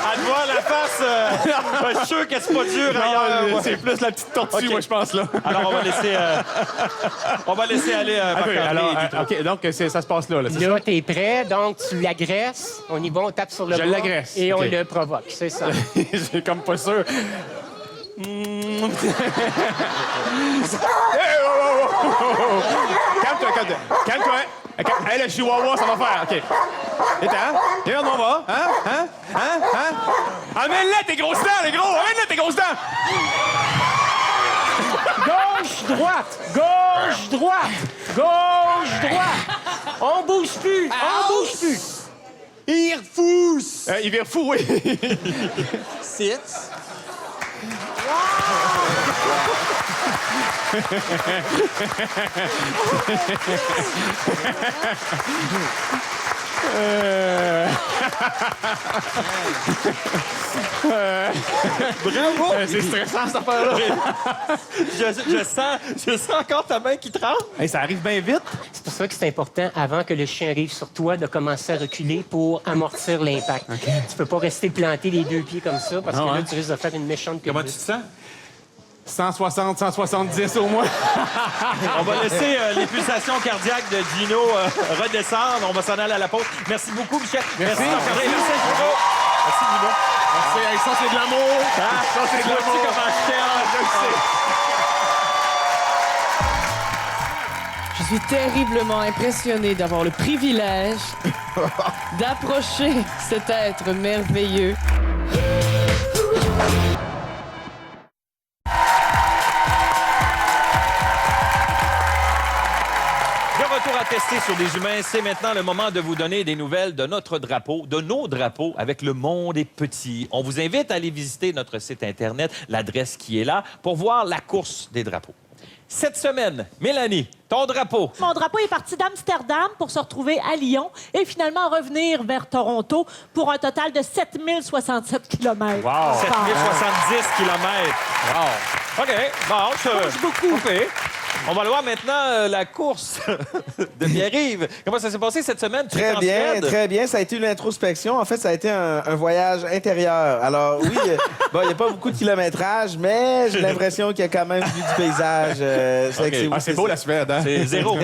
S1: À te voir la face, je suis sûr que c'est pas dur ailleurs.
S6: C'est plus la petite tortue, moi, je pense, là.
S1: Alors, on va laisser aller
S6: OK, donc ça se passe là.
S19: Là, t'es prêt, donc tu l'agresses. On y va, on tape sur le bras.
S6: Je l'agresse.
S19: Et on
S6: OK.
S19: le provoque, c'est ça.
S6: J'ai comme pas sûr. Calme-toi. Hey, le chihuahua, ça va faire. OK. Attends. Viens, on va. Hein? Amène-la tes grosses dents, les gros. Amène-la tes grosses dents.
S19: Gauche, droite. On bouge plus.
S6: Il refousse. Il vire fou, oui.
S18: Sit.
S1: Bravo!
S6: C'est stressant, cette affaire-là.
S1: je sens encore ta main qui tremble.
S6: Hey, ça arrive bien vite.
S19: C'est pour ça que c'est important, avant que le chien arrive sur toi, de commencer à reculer pour amortir l'impact. Tu peux pas rester planté les 2 pieds comme ça, parce que là, tu risques de faire une méchante
S1: Comment tu te sens?
S6: 160, 170 au moins.
S1: On va laisser les pulsations cardiaques de Gino redescendre. On va s'en aller à la pause. Merci beaucoup, Michel.
S6: Merci.
S1: Merci, Gino. Merci, Gino.
S6: Merci. Hey, ça, c'est de l'amour. Ça, c'est de l'amour.
S1: Comment je t'aime, je le sais.
S7: Je suis terriblement impressionnée d'avoir le privilège d'approcher cet être merveilleux.
S1: À tester sur des humains, c'est maintenant le moment de vous donner des nouvelles de notre drapeau, de nos drapeaux avec Le Monde est petit. On vous invite à aller visiter notre site Internet, l'adresse qui est là, pour voir la course des drapeaux. Cette semaine, Mélanie, ton drapeau.
S2: Mon drapeau est parti d'Amsterdam pour se retrouver à Lyon et finalement revenir vers Toronto pour un total de 7067 km.
S1: Wow! 7070 km. Wow! OK, bon,
S2: je beaucoup.
S1: OK. On va aller voir maintenant la course de Pierre-Yves. Comment ça s'est passé cette semaine?
S4: Très bien. Ça a été une introspection. En fait, ça a été un voyage intérieur. Alors, oui, il n'y a pas beaucoup de kilométrage, mais j'ai l'impression qu'il y a quand même vu du paysage.
S6: C'est beau, la Suède, hein?
S1: C'est 0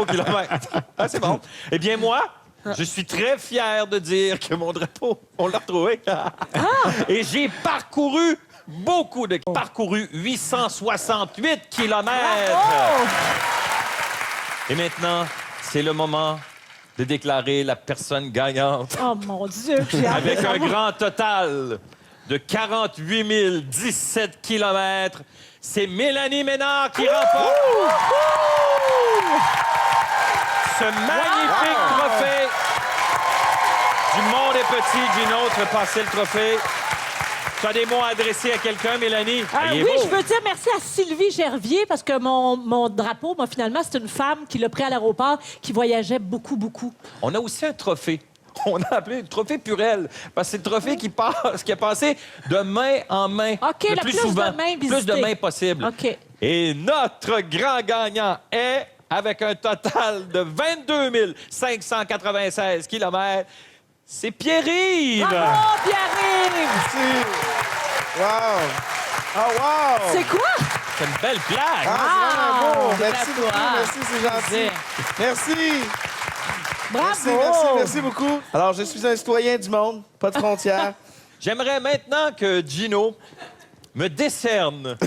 S1: kilomètre. Ah, c'est bon. Eh bien, moi, je suis très fier de dire que mon drapeau, on l'a retrouvé. Et j'ai parcouru 868 kilomètres. Et maintenant, c'est le moment de déclarer la personne gagnante.
S2: Oh mon Dieu!
S1: Avec un grand total de 48 017 kilomètres. C'est Mélanie Ménard qui remporte ce magnifique trophée du Monde est petit. Gino, tu vas passer le trophée. Tu as des mots à adresser à quelqu'un, Mélanie?
S2: Oui, je veux dire merci à Sylvie Gervier parce que mon drapeau, moi, finalement, c'est une femme qui l'a pris à l'aéroport qui voyageait beaucoup, beaucoup.
S1: On a aussi un trophée. On a appelé le trophée Purel, parce que c'est le trophée qui a passé de main en main.
S2: OK,
S1: le plus souvent. Plus de mains possible.
S2: OK.
S1: Et notre grand gagnant est, avec un total de 22 596 km, c'est Pierre-Yves!
S2: Bravo, Pierre-Yves!
S4: Merci. Wow! Oh, wow!
S2: C'est quoi?
S1: C'est une belle plaque!
S4: Ah, c'est vraiment beau!
S7: c'est
S4: Merci
S7: à
S4: beaucoup,
S7: toi.
S4: merci, c'est gentil. Merci!
S2: Bravo!
S4: Merci beaucoup. Alors, je suis un citoyen du monde, pas de frontières.
S1: J'aimerais maintenant que Gino me décerne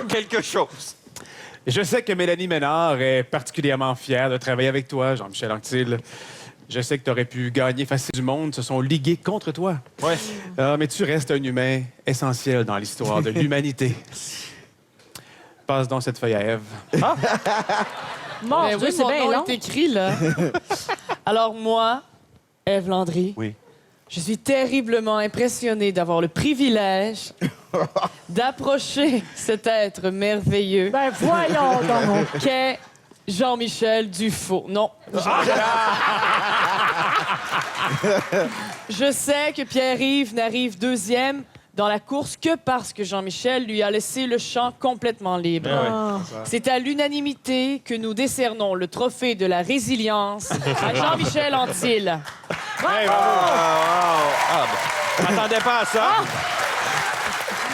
S1: quelque chose.
S6: Je sais que Mélanie Ménard est particulièrement fière de travailler avec toi, Jean-Michel Anctil. Je sais que tu aurais pu gagner Facile du monde, se sont ligués contre toi.
S1: Ouais.
S6: Mais tu restes un humain essentiel dans l'histoire de l'humanité. Passe donc cette feuille à Ève.
S2: Mon
S7: Ben
S2: Dieu,
S7: oui,
S2: c'est
S7: mon
S2: bien
S7: nom
S2: long.
S7: est écrit, là. Alors, moi, Ève Landry, je suis terriblement impressionnée d'avoir le privilège d'approcher cet être merveilleux.
S2: Ben voyons donc.
S7: Qu'est Jean-Michel Dufault. Non. Je sais que Pierre-Yves n'arrive deuxième dans la course que parce que Jean-Michel lui a laissé le champ complètement libre. C'est à l'unanimité que nous décernons le trophée de la résilience à Jean-Michel Anctil.
S1: Hey, bravo! Je m'attendais pas à ça.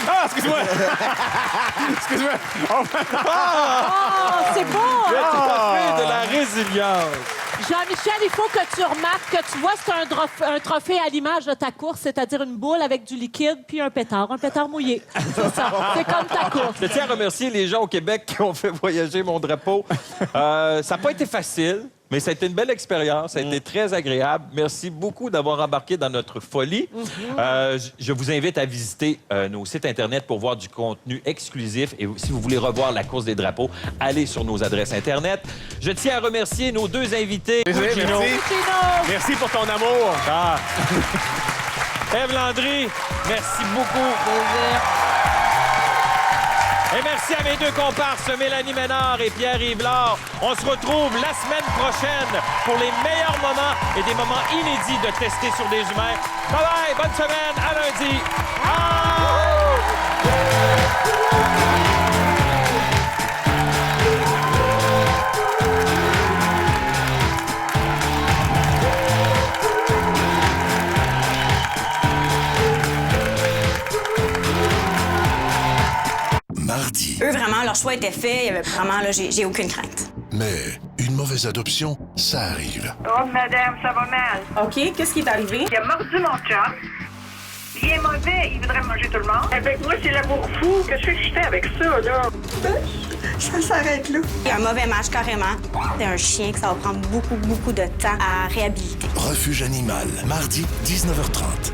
S6: Ah, excuse-moi! Excuse-moi!
S2: C'est beau!
S1: Le
S2: Hein?
S1: trophée de la résilience.
S2: Jean-Michel, il faut que tu remarques que tu vois, c'est un trophée à l'image de ta course, c'est-à-dire une boule avec du liquide puis un pétard mouillé. C'est ça. C'est comme ta course.
S1: Je tiens à remercier les gens au Québec qui ont fait voyager mon drapeau. Ça n'a pas été facile, mais ça a été une belle expérience. Ça a été très agréable. Merci beaucoup d'avoir embarqué dans notre folie. Je vous invite à visiter nos sites Internet pour voir du contenu exclusif. Et si vous voulez revoir la course des drapeaux, allez sur nos adresses Internet. Je tiens à remercier nos deux invités.
S6: Merci.
S1: Gino.
S6: Merci pour ton amour.
S1: Ève Landry, merci beaucoup. Et merci à mes deux comparses, Mélanie Ménard et Pierre-Yves Lard. On se retrouve la semaine prochaine pour les meilleurs moments et des moments inédits de tester sur des humains. Bye-bye, bonne semaine, à lundi.
S20: Mardi.
S13: Eux, vraiment, leur choix était fait. Il y avait vraiment, là, j'ai aucune crainte.
S20: Mais une mauvaise adoption, ça arrive.
S21: Oh, madame, ça va mal.
S13: OK, qu'est-ce qui est arrivé?
S21: Il a mordu mon chat. Il est mauvais, il voudrait manger tout le monde. Avec moi, c'est l'amour fou. Qu'est-ce que je fais avec ça, là? Ça s'arrête là.
S13: Il y a un mauvais match, carrément. C'est un chien que ça va prendre beaucoup, beaucoup de temps à réhabiliter.
S20: Refuge animal, mardi, 19h30.